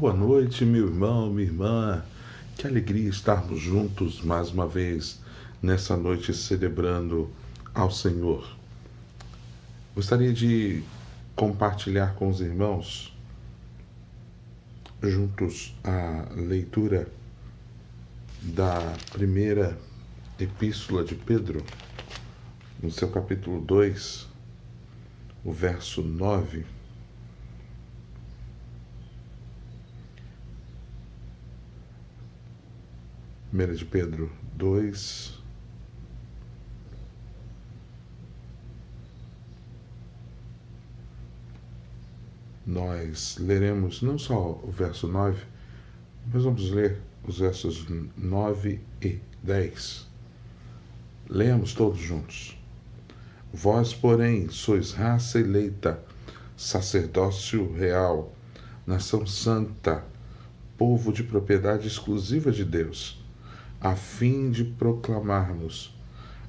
Boa noite, meu irmão, minha irmã. Que alegria estarmos juntos mais uma vez nessa noite celebrando ao Senhor. Gostaria de compartilhar com os irmãos juntos a leitura da primeira epístola de Pedro, no seu capítulo 2, o verso 9. Primeira de Pedro 2, nós leremos não só o verso 9, mas vamos ler os versos 9 e 10. Leamos todos juntos. Vós, porém, sois raça eleita, sacerdócio real, nação santa, povo de propriedade exclusiva de Deus, a fim de proclamarmos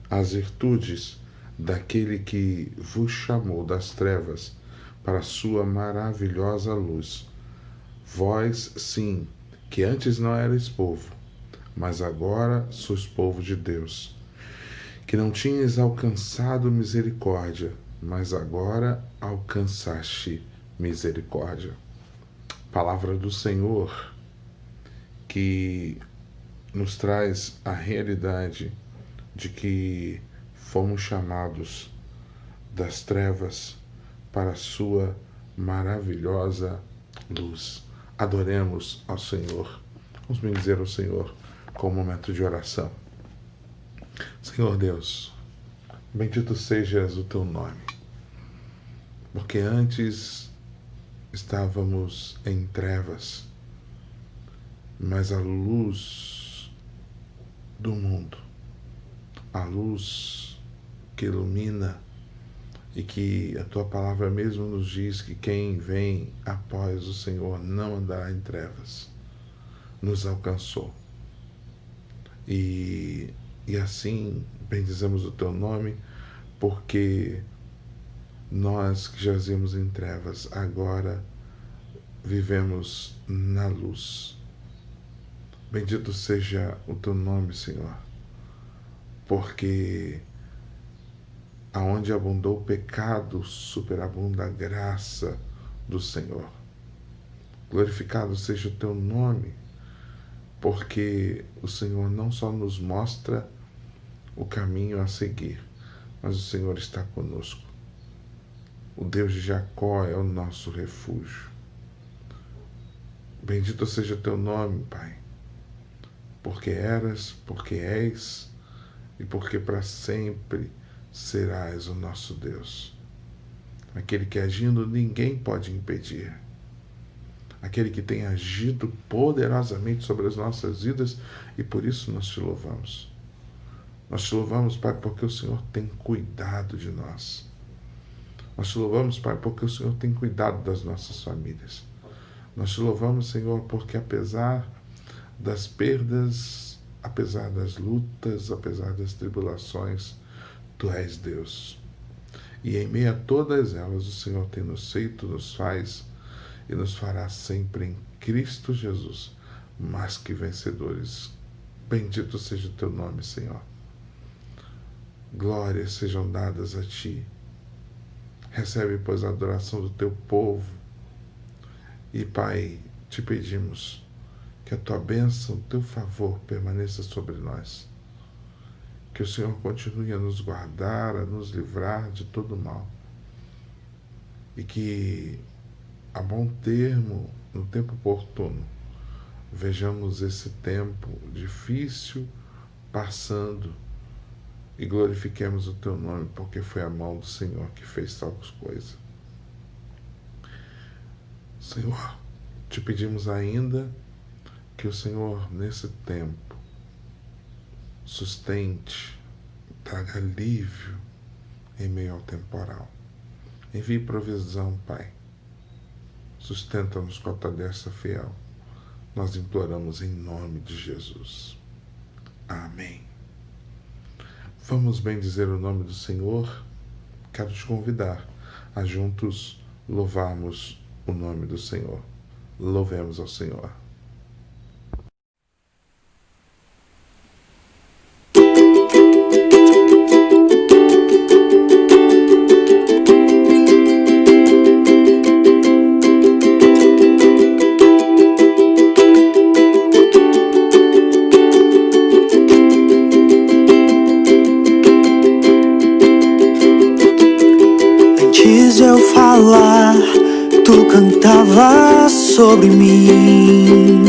as virtudes daquele que vos chamou das trevas para a sua maravilhosa luz. Vós, sim, que antes não erais povo, mas agora sois povo de Deus, que não tinhas alcançado misericórdia, mas agora alcançaste misericórdia. Palavra do Senhor, que nos traz a realidade de que fomos chamados das trevas para a sua maravilhosa luz. Adoremos ao Senhor. Vamos bendizer ao Senhor com um momento de oração. Senhor Deus, bendito sejas o teu nome, porque antes estávamos em trevas, mas a luz do mundo, a luz que ilumina e que a tua palavra mesmo nos diz que quem vem após o Senhor não andará em trevas, nos alcançou. E assim bendizemos o teu nome, porque nós que jazíamos em trevas agora vivemos na luz. Bendito seja o teu nome, Senhor, porque aonde abundou o pecado, superabunda a graça do Senhor. Glorificado seja o teu nome, porque o Senhor não só nos mostra o caminho a seguir, mas o Senhor está conosco. O Deus de Jacó é o nosso refúgio. Bendito seja o teu nome, Pai, porque eras, porque és e porque para sempre serás o nosso Deus. Aquele que agindo ninguém pode impedir. Aquele que tem agido poderosamente sobre as nossas vidas, e por isso nós te louvamos. Nós te louvamos, Pai, porque o Senhor tem cuidado de nós. Nós te louvamos, Pai, porque o Senhor tem cuidado das nossas famílias. Nós te louvamos, Senhor, porque apesar das perdas, apesar das lutas, apesar das tribulações, Tu és Deus. E em meio a todas elas, o Senhor tem nos feito, nos faz e nos fará sempre em Cristo Jesus, mais que vencedores. Bendito seja o teu nome, Senhor. Glórias sejam dadas a Ti. Recebe, pois, a adoração do Teu povo. E, Pai, te pedimos que a Tua bênção, o Teu favor permaneça sobre nós. Que o Senhor continue a nos guardar, a nos livrar de todo mal. E que, a bom termo, no tempo oportuno, vejamos esse tempo difícil passando e glorifiquemos o Teu nome, porque foi a mão do Senhor que fez tal coisa. Senhor, te pedimos ainda que o Senhor, nesse tempo, sustente, traga alívio em meio ao temporal. Envie provisão, Pai. Sustenta-nos com a tua destra fiel. Nós imploramos em nome de Jesus. Amém. Vamos bendizer o nome do Senhor. Quero te convidar a juntos louvarmos o nome do Senhor. Louvemos ao Senhor. Antes de eu falar, tu cantava sobre mim.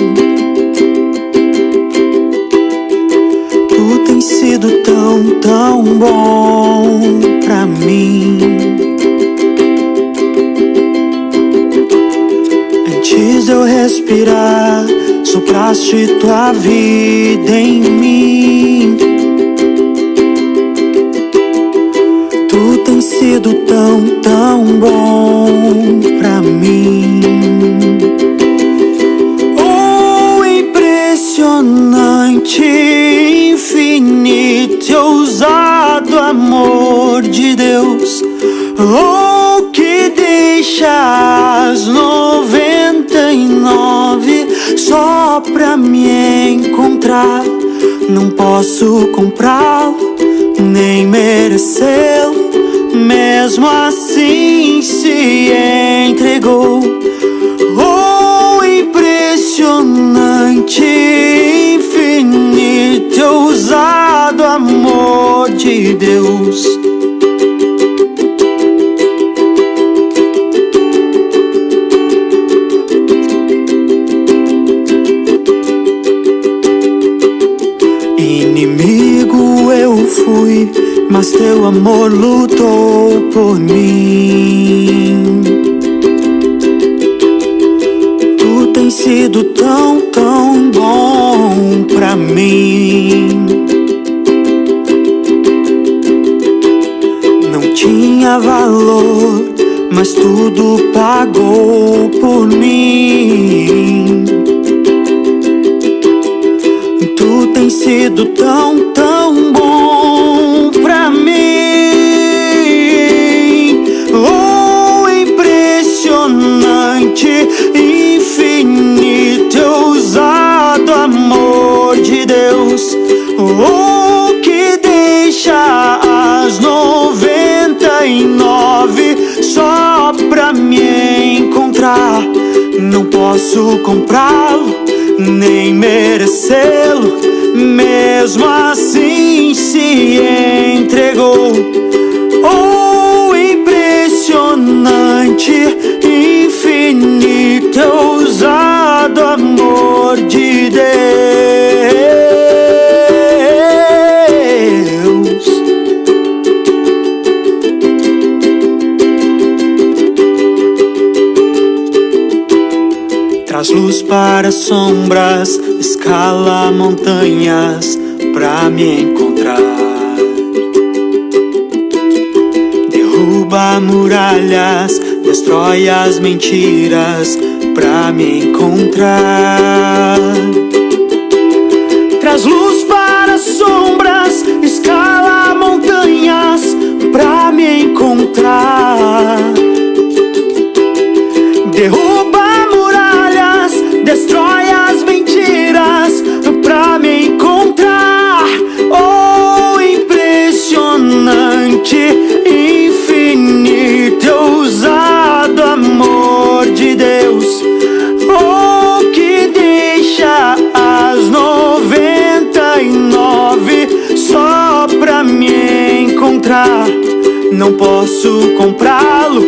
Tu tens sido tão, tão bom pra mim. Antes de eu respirar, sopraste tua vida em mim. Tu tens sido tão, tão bom pra mim. Oh, impressionante, infinito e ousado amor de Deus. Oh, que deixa as 99 só pra me encontrar. Não posso comprá-lo, nem merecê-lo, mesmo assim se entregou. Oh, impressionante, infinito e ousado amor de Deus. Inimigo eu fui, mas teu amor lutou por mim. Tu tens sido tão, tão bom pra mim. Não tinha valor, mas tudo pagou por mim. Tu tens sido tão, tão bom pra mim. Oh, impressionante, infinito e ousado amor de Deus. Oh, que deixa as 99 só pra me encontrar. Não posso comprá-lo, nem merecê-lo, mesmo assim se entregou. Oh, impressionante, infinito e ousado amor de Deus. Traz luz para sombras, escala montanhas pra me encontrar. Derruba muralhas, destrói as mentiras pra me encontrar. Traz luz para sombras, escala montanhas pra me encontrar. Derruba muralhas, destrói as mentiras pra me encontrar. Oh, impressionante, infinito e ousado amor de Deus. Oh, que deixa as 99 só pra me encontrar. Não posso comprá-lo,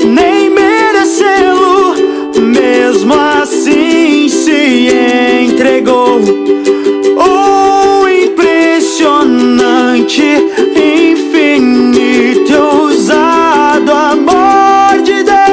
nem merecê-lo, mesmo assim se entregou. Oh, impressionante, infinito e ousado amor de Deus.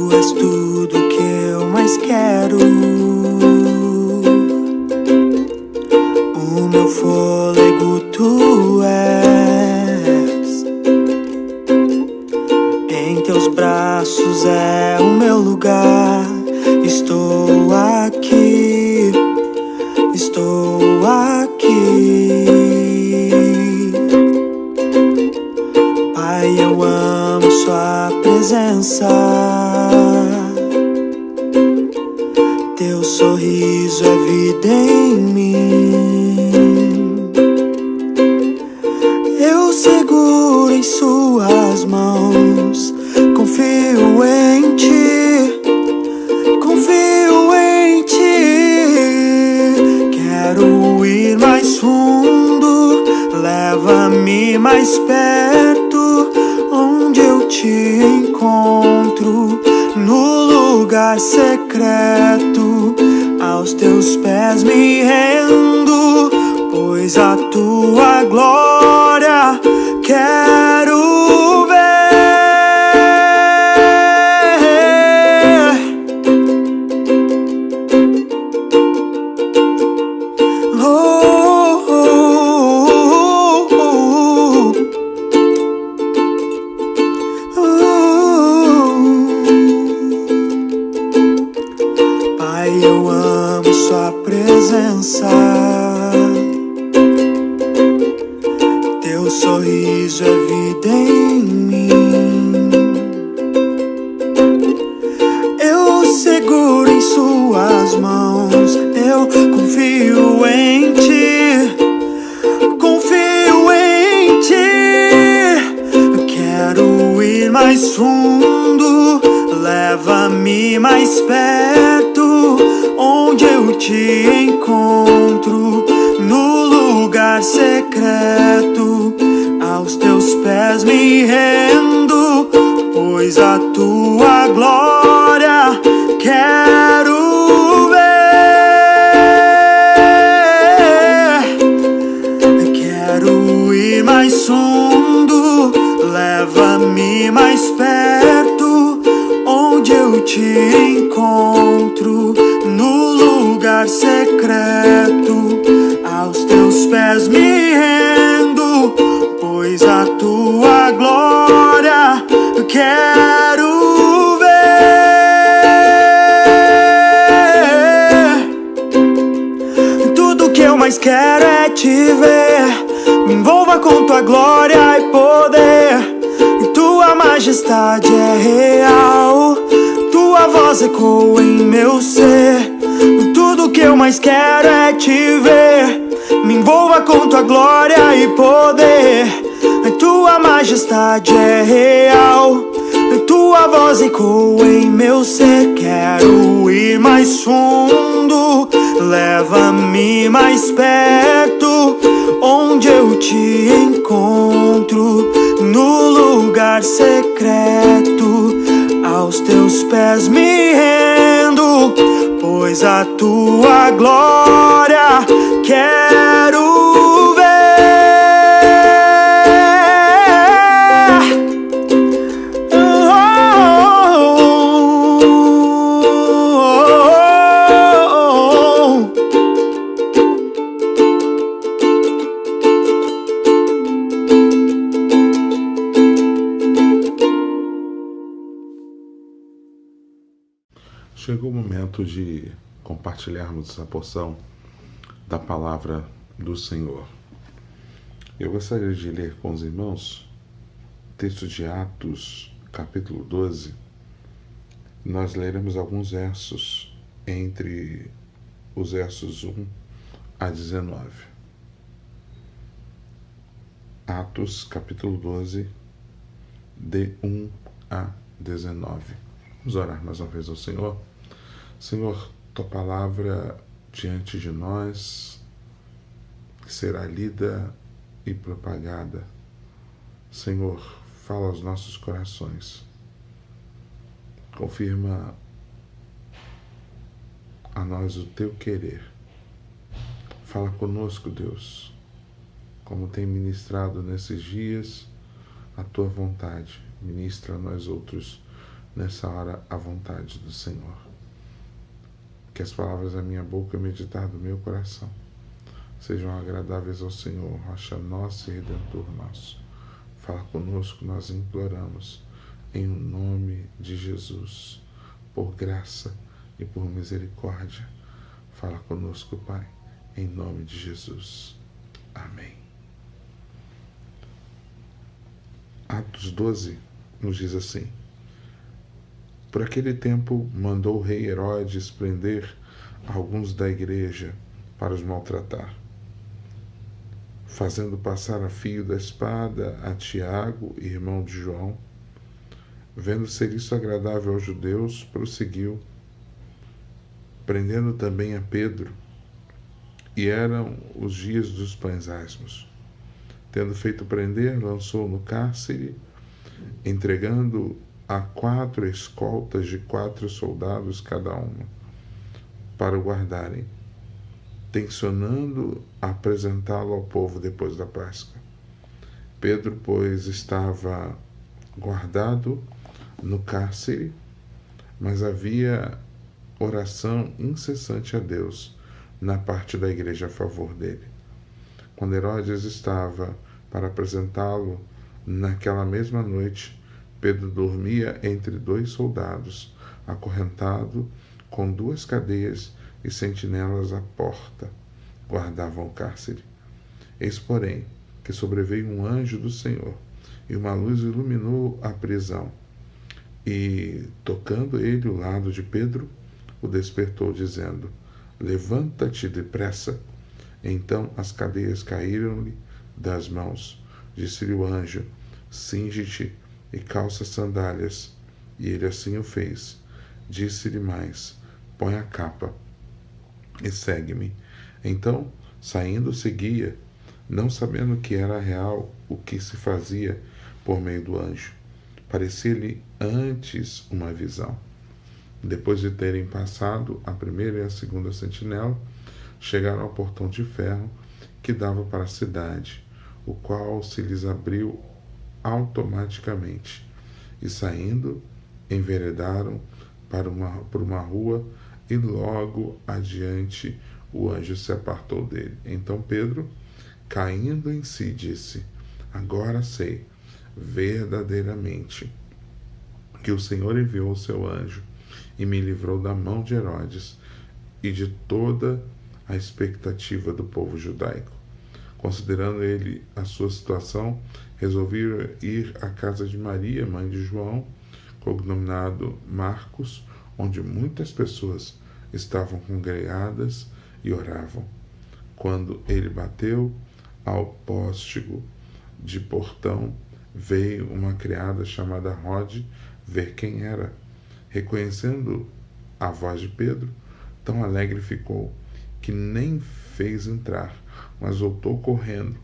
Tu és tudo que eu mais quero. O meu fôlego tu és. Em teus braços é o meu lugar. Estou aqui, estou aqui. Pai, eu amo sua presença. Teu sorriso é vida em mim. Eu seguro em suas mãos. Confio em ti, confio em ti. Quero ir mais fundo, leva-me mais perto, onde eu te encontro, no lugar secreto. Aos teus pés me rendo, pois a tua glória quero ver. Pai, eu amo sua presença. Teu sorriso é vida em mim. Eu seguro em suas mãos. Eu confio em ti, confio em ti. Eu quero ir mais fundo, leva-me mais perto, onde eu te encontro, no lugar secreto. Aos teus pés me rendo, pois a tua glória quero ver. Quero ir mais fundo, leva-me mais perto, onde eu te encontro, no lugar secreto. Aos teus pés me rendo, pois a tua glória quero ver. Tudo que eu mais quero é te ver. Me envolva com tua glória e poder. Tua majestade é real, tua voz ecoa em meu ser. Tudo que eu mais quero é te ver. Me envolva com tua glória e poder. Tua majestade é real, tua voz ecoa em meu ser. Quero ir mais fundo, leva-me mais perto, onde eu te encontro, no lugar secreto. Aos teus pés me rendo, pois a tua glória quero ver. Chegou o momento de compartilharmos essa porção da palavra do Senhor. Eu gostaria de ler com os irmãos o texto de Atos, capítulo 12. Nós leremos alguns versos entre os versos 1 a 19. Atos, capítulo 12, de 1 a 19. Vamos orar mais uma vez ao Senhor. Senhor, tua palavra diante de nós, que será lida e propagada. Senhor, fala aos nossos corações. Confirma a nós o teu querer. Fala conosco, Deus, como tem ministrado nesses dias a tua vontade. Ministra a nós outros nessa hora a vontade do Senhor. Que as palavras da minha boca e o meditar do meu coração sejam agradáveis ao Senhor, rocha nossa e redentor nosso. Fala conosco, nós imploramos, em nome de Jesus, por graça e por misericórdia. Fala conosco, Pai, em nome de Jesus. Amém. Atos 12 nos diz assim: por aquele tempo mandou o rei Herodes prender alguns da igreja para os maltratar, fazendo passar a fio da espada a Tiago, irmão de João. Vendo ser isso agradável aos judeus, prosseguiu, prendendo também a Pedro. E eram os dias dos pães asmos. Tendo feito prender, lançou no cárcere, entregando a 4 escoltas de 4 soldados cada uma, para o guardarem, tencionando apresentá-lo ao povo depois da Páscoa. Pedro, pois, estava guardado no cárcere, mas havia oração incessante a Deus na parte da igreja a favor dele. Quando Herodes estava para apresentá-lo, naquela mesma noite, Pedro dormia entre 2 soldados, acorrentado com 2 cadeias e sentinelas à porta, guardavam o cárcere. Eis, porém, que sobreveio um anjo do Senhor, e uma luz iluminou a prisão. E, tocando ele o lado de Pedro, o despertou, dizendo: levanta-te depressa. Então as cadeias caíram-lhe das mãos. Disse-lhe o anjo: cinge-te e calça sandálias. E ele assim o fez. Disse-lhe mais: põe a capa e segue-me. Então, saindo, seguia, não sabendo que era real o que se fazia por meio do anjo. Parecia-lhe antes uma visão. Depois de terem passado a primeira e a segunda sentinela, chegaram ao portão de ferro que dava para a cidade, o qual se lhes abriu automaticamente. E saindo, enveredaram por uma rua, e logo adiante o anjo se apartou dele. Então Pedro, caindo em si, disse: agora sei verdadeiramente que o Senhor enviou o seu anjo e me livrou da mão de Herodes e de toda a expectativa do povo judaico. Considerando ele a sua situação, resolvi ir à casa de Maria, mãe de João, cognominado Marcos, onde muitas pessoas estavam congregadas e oravam. Quando ele bateu ao póstigo de portão, veio uma criada chamada Rode ver quem era. Reconhecendo a voz de Pedro, tão alegre ficou que nem fez entrar, mas voltou correndo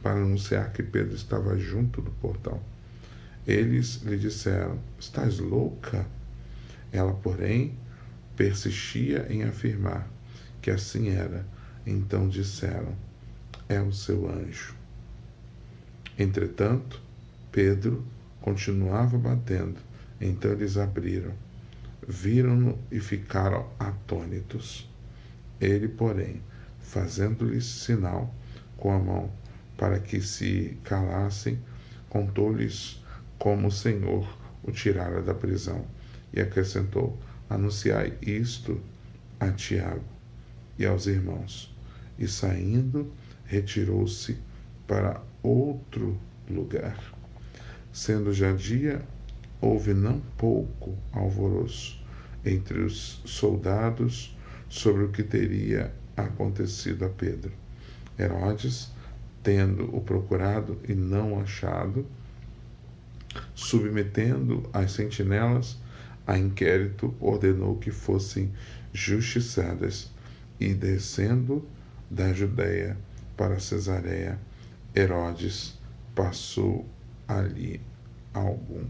para anunciar que Pedro estava junto do portão. Eles lhe disseram: estás louca? Ela, porém, persistia em afirmar que assim era. Então disseram: é o seu anjo. Entretanto, Pedro continuava batendo. Então eles abriram, viram-no e ficaram atônitos. Ele, porém, fazendo-lhes sinal com a mão para que se calassem, contou-lhes como o Senhor o tirara da prisão, e acrescentou: anunciai isto a Tiago e aos irmãos. E saindo, retirou-se para outro lugar. Sendo já dia, houve não pouco alvoroço entre os soldados sobre o que teria acontecido a Pedro. Herodes, tendo-o procurado e não achado, submetendo as sentinelas a inquérito, ordenou que fossem justiçadas, e descendo da Judeia para Cesareia, Herodes passou ali algum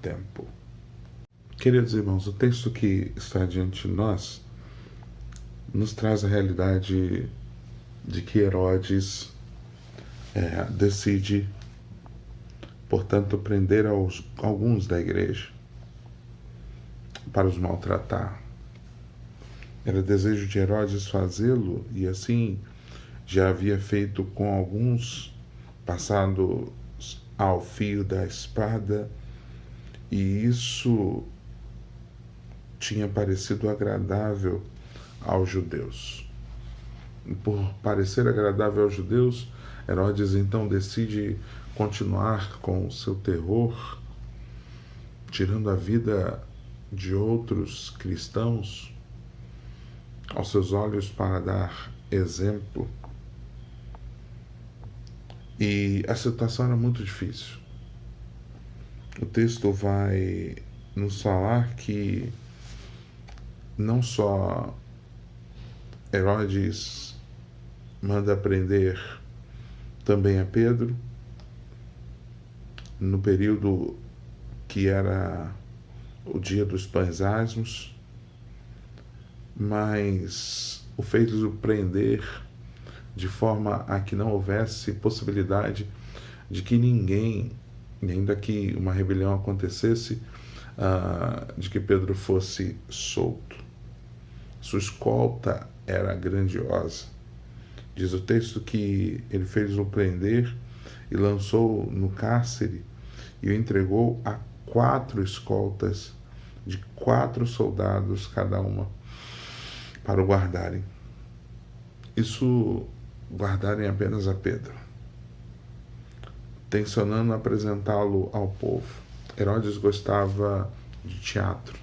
tempo. Queridos irmãos, o texto que está diante de nós nos traz a realidade de que Herodes decide, portanto, prender alguns da igreja. para os maltratar. Era desejo de Herodes fazê-lo, e assim já havia feito com alguns, passando ao fio da espada, e isso tinha parecido agradável aos judeus. E por parecer agradável aos judeus, Herodes então decide continuar com o seu terror, tirando a vida de outros cristãos aos seus olhos para dar exemplo. E a situação era muito difícil. O texto vai nos falar que não só Herodes manda prender também a Pedro, no período que era o dia dos pães asmos, mas o fez-o prender de forma a que não houvesse possibilidade de que ninguém, ainda que uma rebelião acontecesse, de que Pedro fosse solto. Sua escolta era grandiosa. Diz o texto que ele fez-o prender e lançou no cárcere e o entregou a 4 escoltas de 4 soldados cada uma, para o guardarem. Isso, guardarem apenas a Pedro, tensionando apresentá-lo ao povo. Herodes gostava de teatro.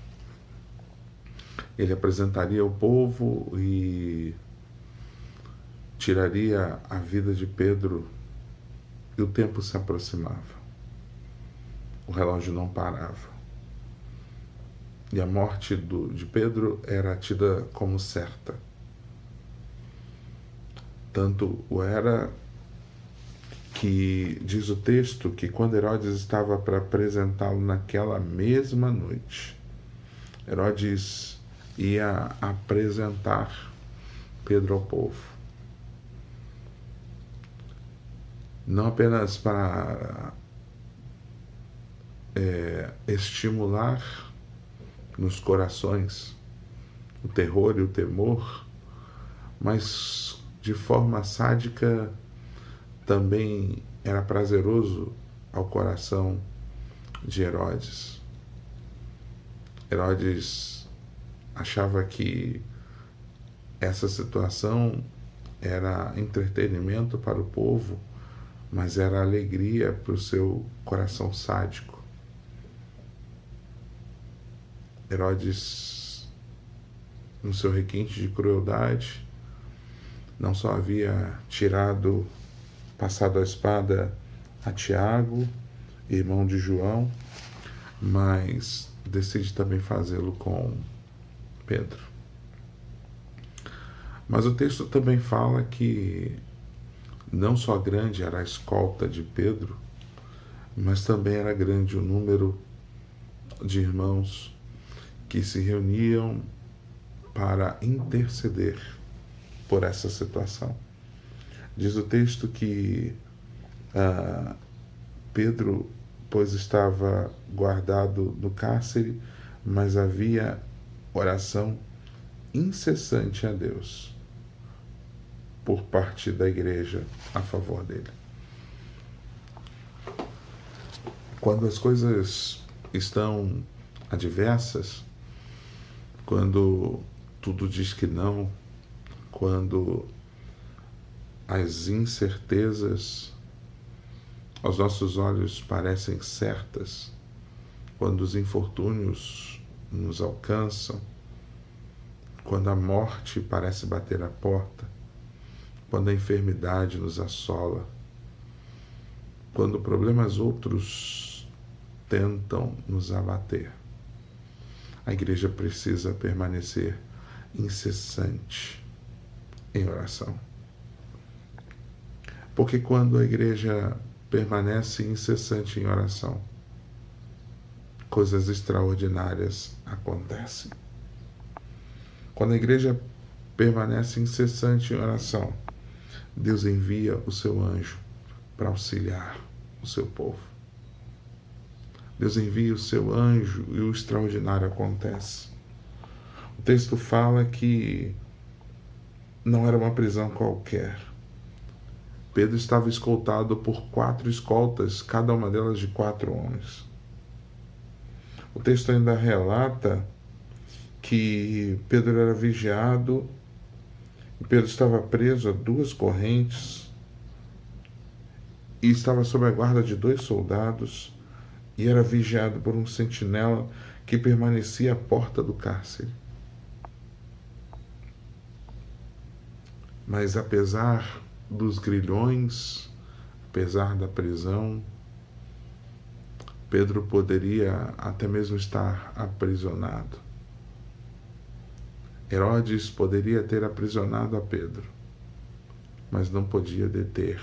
Ele apresentaria ao povo e tiraria a vida de Pedro, e o tempo se aproximava. O relógio não parava. E a morte de Pedro era tida como certa. Tanto o era que diz o texto que quando Herodes estava para apresentá-lo naquela mesma noite, Herodes ia apresentar Pedro ao povo. Não apenas para estimular nos corações o terror e o temor, mas de forma sádica também era prazeroso ao coração de Herodes. Herodes achava que essa situação era entretenimento para o povo, mas era alegria para o seu coração sádico. Herodes, no seu requinte de crueldade, não só havia passado a espada a Tiago, irmão de João, mas decide também fazê-lo com Pedro. Mas o texto também fala que não só grande era a escolta de Pedro, mas também era grande o número de irmãos que se reuniam para interceder por essa situação. Diz o texto que Pedro, pois estava guardado no cárcere, mas havia oração incessante a Deus por parte da igreja a favor dele. Quando as coisas estão adversas, quando tudo diz que não, quando as incertezas aos nossos olhos parecem certas, quando os infortúnios nos alcançam, quando a morte parece bater à porta, quando a enfermidade nos assola, quando problemas outros tentam nos abater, a igreja precisa permanecer incessante em oração. Porque quando a igreja permanece incessante em oração, coisas extraordinárias acontecem. Quando a igreja permanece incessante em oração, Deus envia o seu anjo para auxiliar o seu povo. Deus envia o seu anjo e o extraordinário acontece. O texto fala que não era uma prisão qualquer. Pedro estava escoltado por 4 escoltas, cada uma delas de 4 homens. O texto ainda relata que Pedro era vigiado, e Pedro estava preso a 2 correntes e estava sob a guarda de 2 soldados e era vigiado por um sentinela que permanecia à porta do cárcere. Mas apesar dos grilhões, apesar da prisão, Pedro poderia até mesmo estar aprisionado. Herodes poderia ter aprisionado a Pedro, mas não podia deter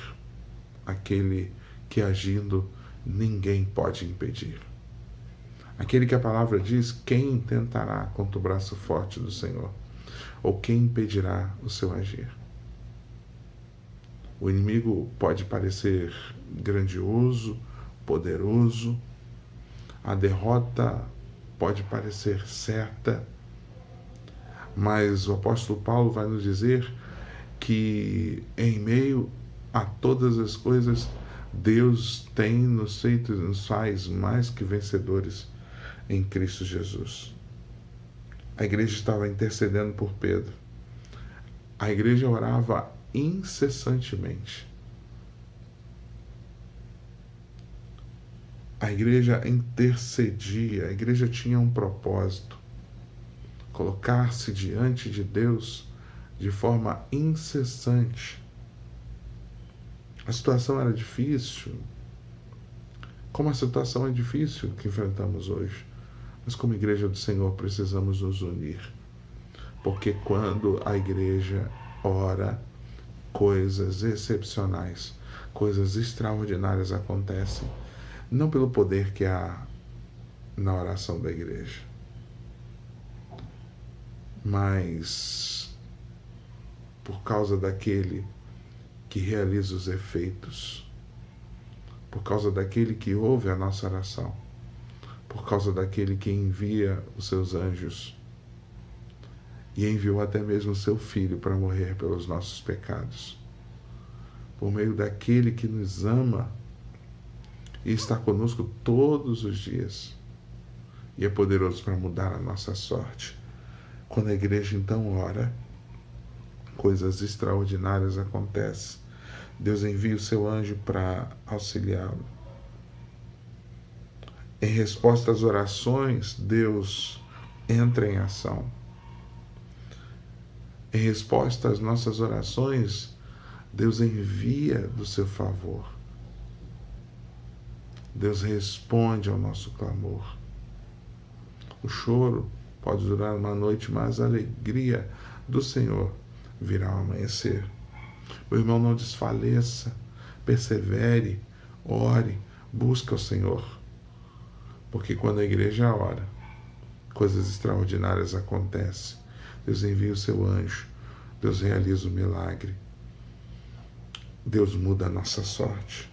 aquele que, agindo, ninguém pode impedir. Aquele que a palavra diz: quem tentará contra o braço forte do Senhor? Ou quem impedirá o seu agir? O inimigo pode parecer grandioso, poderoso, a derrota pode parecer certa, mas o apóstolo Paulo vai nos dizer que em meio a todas as coisas, Deus nos faz mais que vencedores em Cristo Jesus. A igreja estava intercedendo por Pedro. A igreja orava incessantemente. A igreja intercedia, a igreja tinha um propósito: colocar-se diante de Deus de forma incessante. A situação era difícil, como a situação é difícil que enfrentamos hoje, mas como igreja do Senhor precisamos nos unir, porque quando a igreja ora, coisas excepcionais, coisas extraordinárias acontecem, não pelo poder que há na oração da igreja, mas por causa daquele que realiza os efeitos, por causa daquele que ouve a nossa oração, por causa daquele que envia os seus anjos e enviou até mesmo o seu Filho para morrer pelos nossos pecados, por meio daquele que nos ama e está conosco todos os dias e é poderoso para mudar a nossa sorte. Quando a igreja então ora, coisas extraordinárias acontecem. Deus envia o seu anjo para auxiliá-lo. Em resposta às orações, Deus entra em ação. Em resposta às nossas orações, Deus envia do seu favor. Deus responde ao nosso clamor. O choro pode durar uma noite, mas a alegria do Senhor virá ao amanhecer. Meu irmão, não desfaleça, persevere, ore, busque o Senhor. Porque quando a igreja ora, coisas extraordinárias acontecem. Deus envia o seu anjo, Deus realiza o milagre, Deus muda a nossa sorte.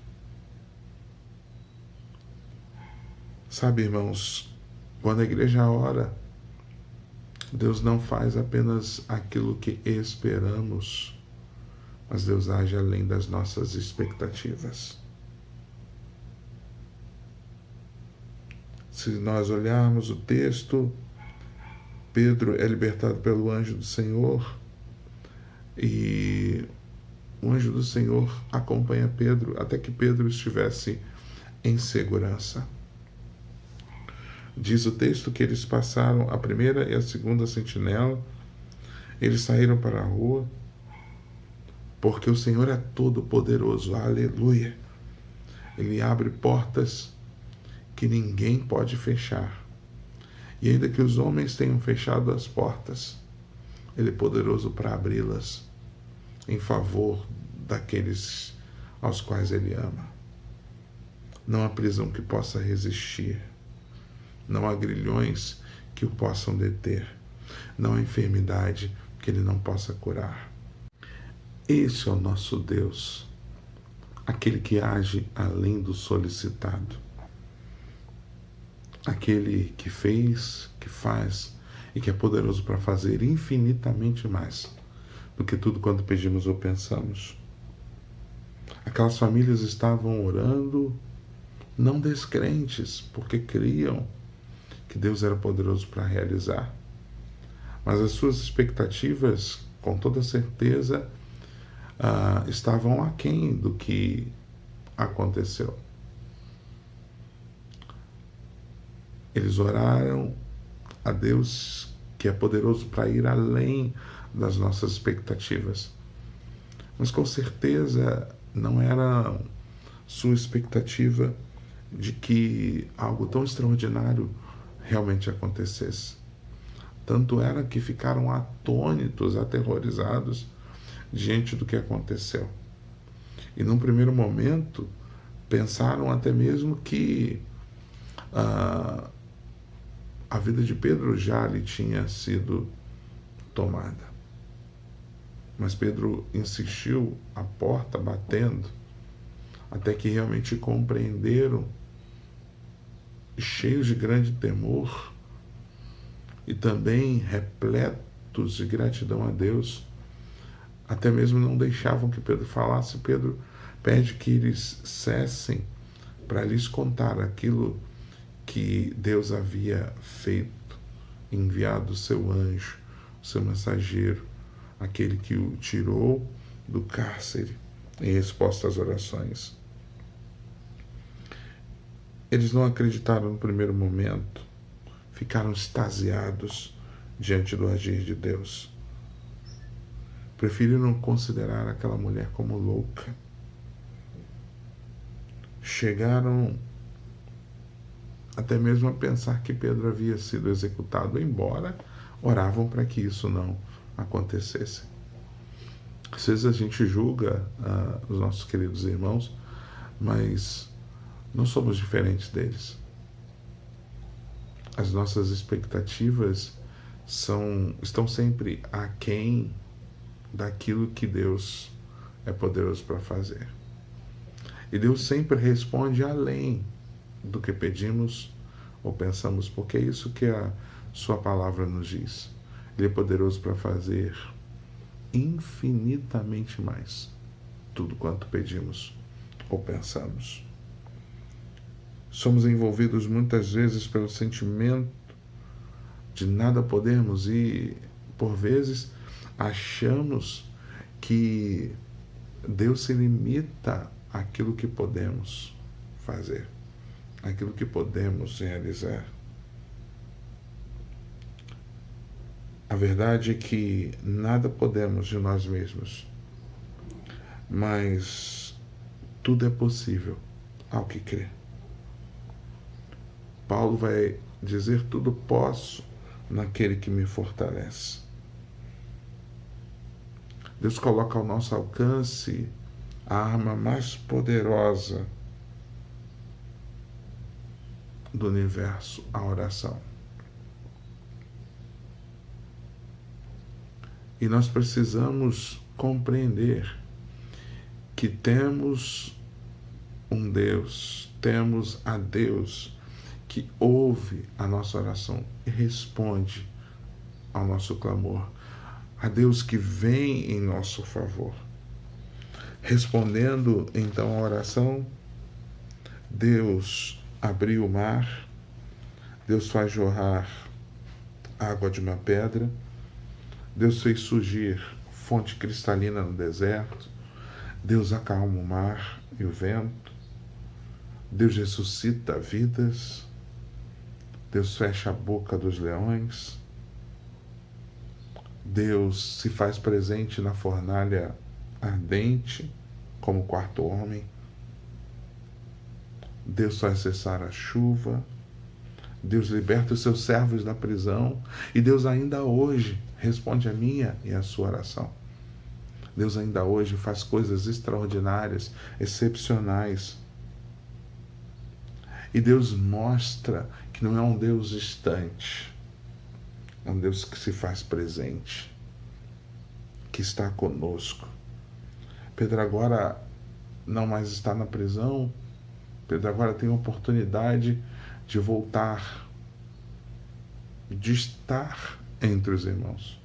Sabe, irmãos, quando a igreja ora, Deus não faz apenas aquilo que esperamos, mas Deus age além das nossas expectativas. Se nós olharmos o texto, Pedro é libertado pelo anjo do Senhor e o anjo do Senhor acompanha Pedro até que Pedro estivesse em segurança. Diz o texto que eles passaram a primeira e a segunda sentinela, eles saíram para a rua, porque o Senhor é todo poderoso, aleluia. Ele abre portas que ninguém pode fechar. E ainda que os homens tenham fechado as portas, Ele é poderoso para abri-las em favor daqueles aos quais Ele ama. Não há prisão que possa resistir. Não há grilhões que o possam deter. Não há enfermidade que Ele não possa curar. Esse é o nosso Deus, aquele que age além do solicitado. aquele que fez, que faz e que é poderoso para fazer infinitamente mais do que tudo quanto pedimos ou pensamos. Aquelas famílias estavam orando, não descrentes, porque criam que Deus era poderoso para realizar. Mas as suas expectativas, com toda certeza, estavam aquém do que aconteceu. Eles oraram a Deus que é poderoso para ir além das nossas expectativas. Mas com certeza não era sua expectativa de que algo tão extraordinário realmente acontecesse. Tanto era que ficaram atônitos, aterrorizados diante do que aconteceu. E num primeiro momento pensaram até mesmo que a vida de Pedro já lhe tinha sido tomada. Mas Pedro insistiu, a porta batendo, até que realmente compreenderam, cheios de grande temor e também repletos de gratidão a Deus, até mesmo não deixavam que Pedro falasse. Pedro pede que eles cessem para lhes contar aquilo que Deus havia feito, enviado o seu anjo, o seu mensageiro, aquele que o tirou do cárcere em resposta às orações. Eles não acreditaram no primeiro momento, ficaram extasiados diante do agir de Deus. Preferiram considerar aquela mulher como louca. Chegaram até mesmo a pensar que Pedro havia sido executado, embora oravam para que isso não acontecesse. Às vezes a gente julga os nossos queridos irmãos, mas não somos diferentes deles. As nossas expectativas estão sempre aquém daquilo que Deus é poderoso para fazer. E Deus sempre responde além do que pedimos ou pensamos, porque é isso que a sua palavra nos diz. Ele é poderoso para fazer infinitamente mais tudo quanto pedimos ou pensamos. Somos envolvidos muitas vezes pelo sentimento de nada podermos e, por vezes, achamos que Deus se limita àquilo que podemos fazer, àquilo que podemos realizar. A verdade é que nada podemos de nós mesmos, mas tudo é possível ao que crê. Paulo vai dizer: tudo posso naquele que me fortalece. Deus coloca ao nosso alcance a arma mais poderosa do universo, a oração. E nós precisamos compreender que temos um Deus, temos a Deus que ouve a nossa oração e responde ao nosso clamor. A Deus que vem em nosso favor. Respondendo então a oração, Deus abriu o mar, Deus faz jorrar água de uma pedra, Deus fez surgir fonte cristalina no deserto, Deus acalma o mar e o vento, Deus ressuscita vidas, Deus fecha a boca dos leões, Deus se faz presente na fornalha ardente como quarto homem, Deus faz cessar a chuva, Deus liberta os seus servos da prisão e Deus ainda hoje responde a minha e a sua oração. Deus ainda hoje faz coisas extraordinárias, excepcionais. E Deus mostra que não é um Deus distante, é um Deus que se faz presente, que está conosco. Pedro agora não mais está na prisão, Pedro agora tem a oportunidade de voltar, de estar entre os irmãos.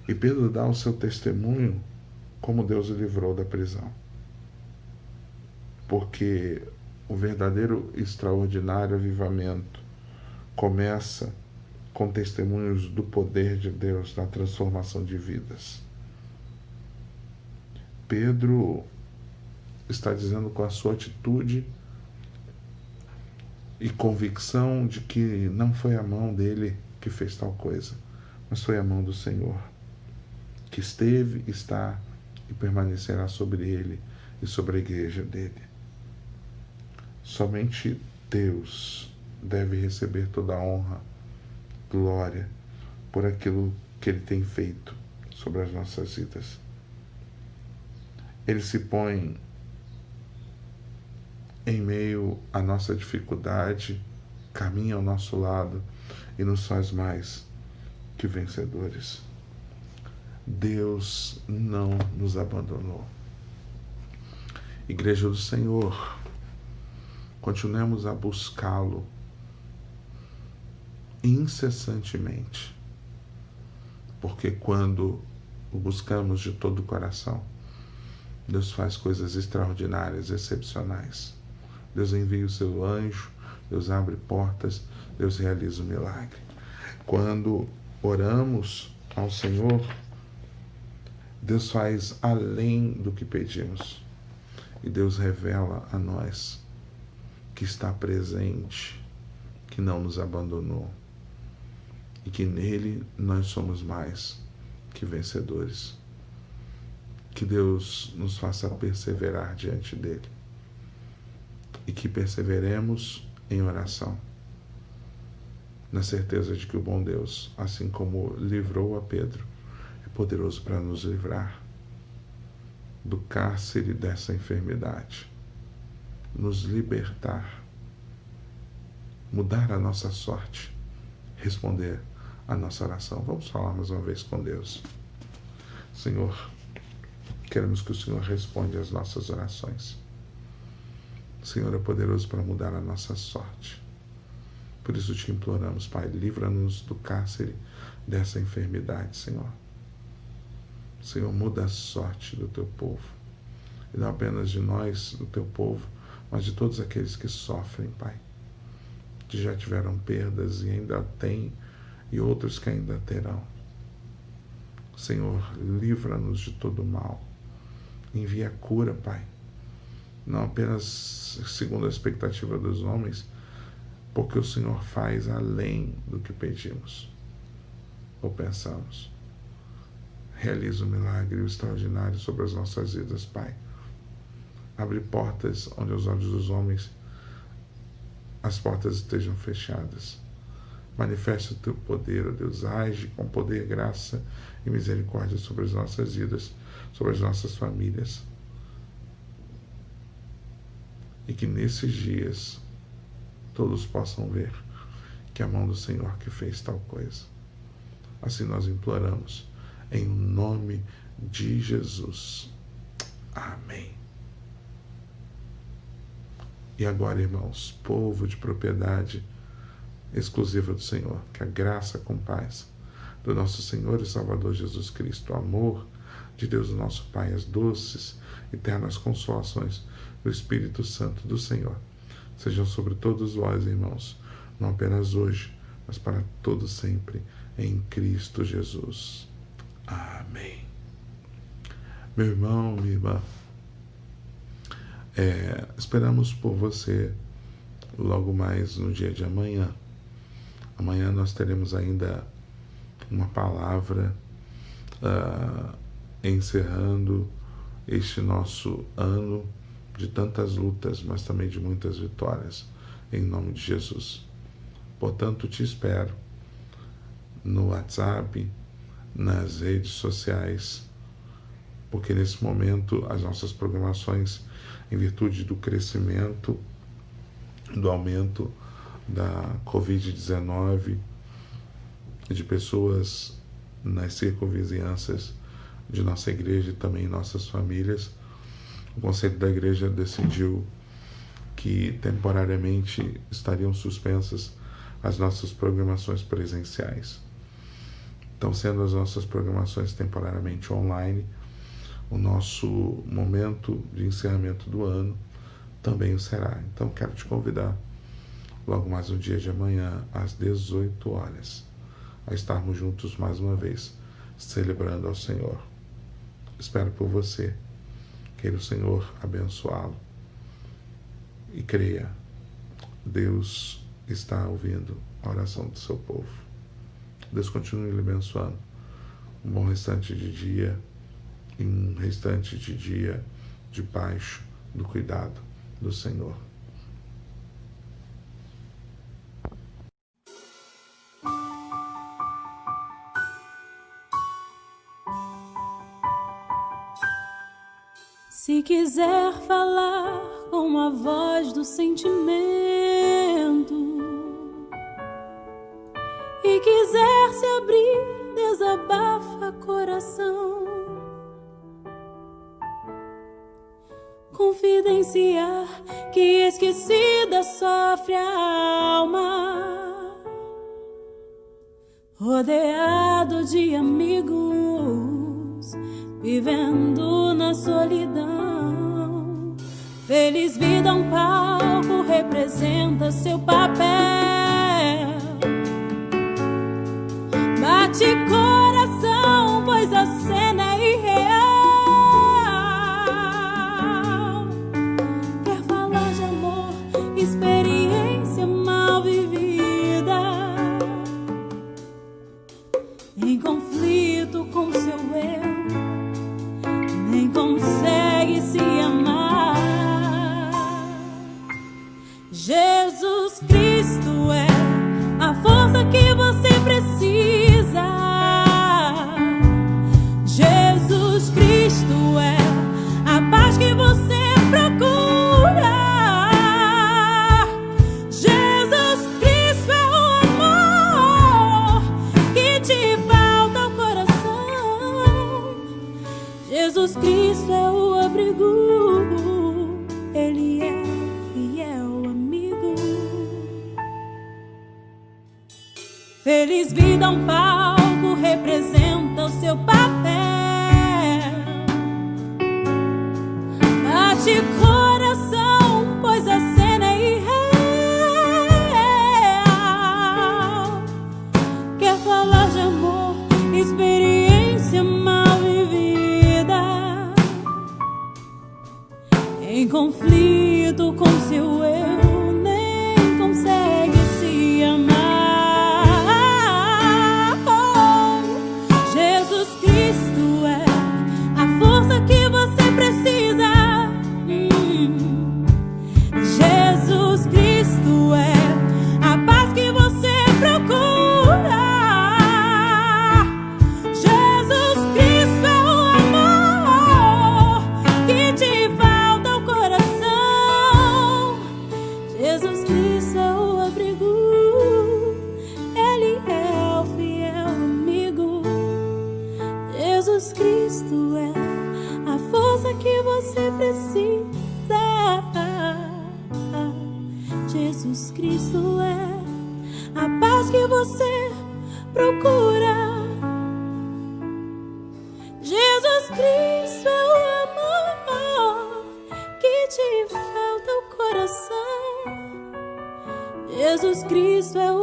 E Pedro dá o seu testemunho como Deus o livrou da prisão. Porque o verdadeiro extraordinário avivamento começa com testemunhos do poder de Deus na transformação de vidas. Pedro está dizendo com a sua atitude e convicção de que não foi a mão dele que fez tal coisa, mas foi a mão do Senhor, que esteve, está e permanecerá sobre ele e sobre a igreja dele. Somente Deus deve receber toda a honra, glória, por aquilo que Ele tem feito sobre as nossas vidas. Ele se põe em meio à nossa dificuldade, caminha ao nosso lado e nos faz mais que vencedores. Deus não nos abandonou. Igreja do Senhor, continuemos a buscá-lo incessantemente, porque quando o buscamos de todo o coração, Deus faz coisas extraordinárias, excepcionais. Deus envia o seu anjo, Deus abre portas, Deus realiza o milagre. Quando oramos ao Senhor, Deus faz além do que pedimos. E Deus revela a nós que está presente, que não nos abandonou e que nele nós somos mais que vencedores. Que Deus nos faça perseverar diante dele e que perseveremos em oração, na certeza de que o bom Deus, assim como livrou a Pedro, é poderoso para nos livrar do cárcere dessa enfermidade, nos libertar, mudar a nossa sorte, responder a nossa oração. Vamos falar mais uma vez com Deus. Senhor, queremos que o Senhor responda às nossas orações. O Senhor é poderoso para mudar a nossa sorte. Por isso te imploramos, Pai, livra-nos do cárcere dessa enfermidade, Senhor. Senhor, muda a sorte do teu povo. E não apenas de nós, do teu povo, mas de todos aqueles que sofrem, Pai. Que já tiveram perdas e ainda têm, e outros que ainda terão. Senhor, livra-nos de todo mal. Envia cura, Pai. Não apenas segundo a expectativa dos homens, porque o Senhor faz além do que pedimos ou pensamos. Realiza o milagre extraordinário sobre as nossas vidas, Pai. Abre portas onde aos olhos dos homens as portas estejam fechadas. Manifesta o teu poder, ó Deus. Age com poder, graça e misericórdia sobre as nossas vidas, sobre as nossas famílias. E que nesses dias todos possam ver que é a mão do Senhor que fez tal coisa. Assim nós imploramos, em nome de Jesus. Amém. E agora, irmãos, povo de propriedade exclusiva do Senhor, que a graça com paz do nosso Senhor e Salvador Jesus Cristo, o amor de Deus, o nosso Pai, as doces, eternas consolações do Espírito Santo do Senhor, sejam sobre todos vós, irmãos, não apenas hoje, mas para todo sempre, em Cristo Jesus. Amém. Meu irmão, minha irmã, esperamos por você logo mais no dia de amanhã. Amanhã nós teremos ainda uma palavra encerrando este nosso ano de tantas lutas, mas também de muitas vitórias, em nome de Jesus. Portanto, te espero no WhatsApp, nas redes sociais, porque nesse momento as nossas programações, em virtude do crescimento, do aumento da Covid-19, de pessoas nas circunvizinhanças de nossa igreja e também nossas famílias, o Conselho da Igreja decidiu que temporariamente estariam suspensas as nossas programações presenciais. Então, sendo as nossas programações temporariamente online, o nosso momento de encerramento do ano também o será. Então, quero te convidar, logo mais no dia de amanhã, às 18 horas, a estarmos juntos mais uma vez, celebrando ao Senhor. Espero por você. Queira o Senhor abençoá-lo. E creia, Deus está ouvindo a oração do seu povo. Deus continue lhe abençoando. Um bom restante de dia e um restante de dia debaixo do cuidado do Senhor. Se quiser falar com a voz do sentimento e quiser se abrir, desabafa coração. Confidenciar que esquecida sofre a alma, rodeado de amigos, vivendo na solidão. Feliz vida, um palco representa seu papel. Bate coração, pois a cena é irreal. Quer falar de amor, experiência mal vivida, em conflito com seu eu, nem consegue se amar. Jesus Cristo é a força que você precisa. Jesus Cristo é a paz que você procura. Jesus Cristo é o amor que te falta ao coração. Jesus Cristo é o abrigo, Ele é fiel amigo. Feliz vida, um palco representa o seu papel. Bate coração, pois a cena é irreal. Quer falar de amor, experiência mal vivida, em conflito com seu eu, nem consegue se amar. Jesus Cristo é a força que você precisa. Jesus Cristo é a paz que você procura. Jesus Cristo é o amor que te falta ao coração. Jesus Cristo é o abrigo, Ele é o fiel amigo. Jesus Cristo é a força que você precisa. Jesus Cristo é a paz que você procura. Jesus Cristo é o amor que te falta ao coração. Jesus Cristo é o